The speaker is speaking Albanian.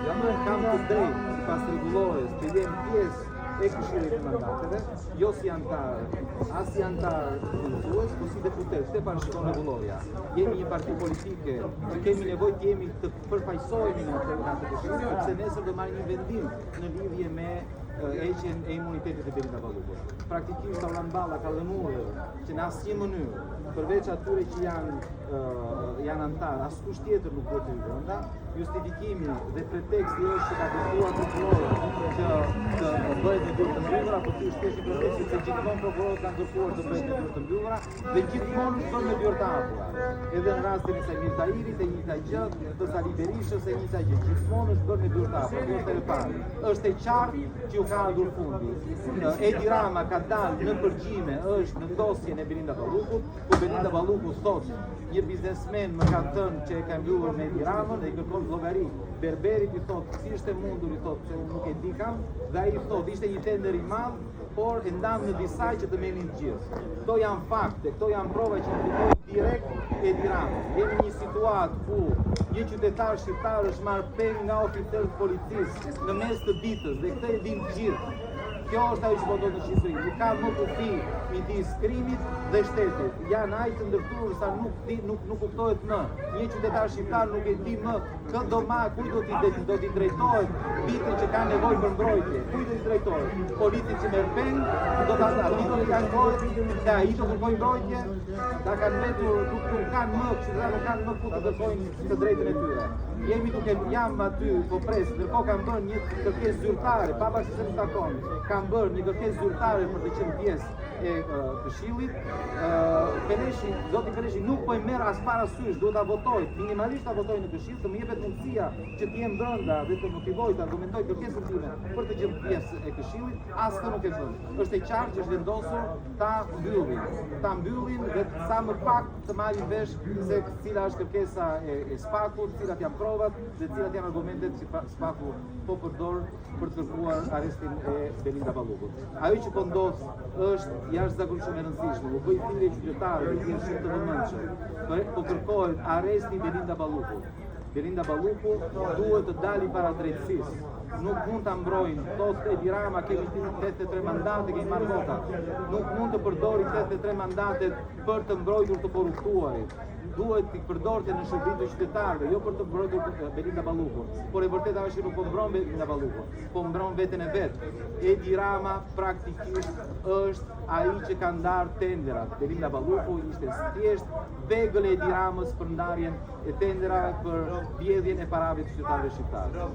Janë në kam të drejtë pas rregullores që jenë pjesë e Këshillit të Mandateve, jo si antar, as si antar udhëzues, po si deputet, këtë parashikon rregulloria. Jemi një parti politike që kemi nevojë të jemi të përfaqësohemi në atë këshill, sepse nesër do marrim një vendim në lidhje me heqjen e imunitetit të Belinda Ballukut. Praktikisht Orlan Balla ka lënduar që në asnjë mënyrë, përveç atyre që janë antar, askush tjetër nuk do të hyjë brenda. Justifikimi dhe preteksti është që ka dëgjuar prokurorët që të bëhet në dorë të mbyllura, por ti shpesh i preteksti se gjithmonë prokurorët kanë dërguar të bëhet në dorë të mbyllura dhe gjithmonë bën me dorë të hapura. Edhe në rastin e Samir Tahirit, e njëjta gjë, të Sali Berishës, e njëjta gjë, gjithmonë është bërë me dorë të hapura. Kjo është e parë. Është e qartë që u ka ardhur fundi. Edi Rama ka dalë në përgjime, është në dosjen e Belinda Ballukut, ku Belinda Balluku thotë një biznesmen më ka thënë që e ka mbyllur me Edi Ramën dhe i kërkon llogari. Berberit i thotë si ishte mundur, i thotë se unë nuk e di kam, dhe ai i thotë ishte një tender i madh, por e ndam në disa që të merrin të gjithë. Këto janë fakte, këto janë prova që implikojnë direkt Edi Ramën. Jemi në një situatë ku një qytetar shqiptar është marrë peng nga oficer të policisë në mes të ditës dhe këtë e dinë të gjithë. Kjo është ajo që po ndodh në Shqipëri. Nuk ka më kufi midis krimit dhe shtetit. Janë aq të ndërtuar sa nuk kuptohet më. Një qytetar shqiptar nuk e di më kë do do t'i drejtohet vitën që ka nevojë për mbrojtje. Kujt do t'i drejtohet? Polici që merr peng, do ta ditën e kanë kohë, dhe ai do kërkojë mbrojtje, ta kanë vetur, nuk kanë më, qytetarët nuk kanë më ku të kërkojnë të drejtën e tyre. Jam aty, po pres, ndërkohë kanë bërë një kërkesë zyrtare, pavarësisht se nuk takon. Kanë bërë një kërkesë zyrtare për të qenë pjesë e Këshillit. Zoti Keleshi nuk po e merr as parasysh, duhet ta votojë, minimalisht ta votojë në Këshill, të më jepet mundësia që të jem brenda dhe të motivoj, të argumentoj kërkesën time për të qenë pjesë e Këshillit, as këtë nuk e bën. Është e qartë që është vendosur ta mbyllin dhe sa më pak të marrin vesh se cila është kërkesa e Spakut, cilat janë provat dhe cilat janë argumentet që Spaku po përdor për të kërkuar arrestin e Belinda Ballukut. Ajo që po ndodh është jashtëzakonisht e rëndësishme. U bë thirrje qytetarëve që janë shumë të vëmendshëm. Po kërkohet arresti Belinda Ballukut. Belinda Balluku duhet të dali para drejtësisë. Nuk mund ta mbrojnë, thotë Edi Rama, kemi 83 mandate, kemi marrë vota. Nuk mund të përdori 83 mandatet për të mbrojtur të korruptuarit. Duhet t'i përdorte në shërbim të qytetarëve, jo për të mbrojtur Belinda Ballukun. Por e vërteta është që nuk po mbron Belinda Ballukun, po mbron veten e vet. Edi Rama praktikisht është ai që ka ndarë tenderat. Belinda Balluku ishte thjesht vegël e Edi Ramës për ndarjen e tenderave për vjedhjen e parave të qytetarëve shqiptarë.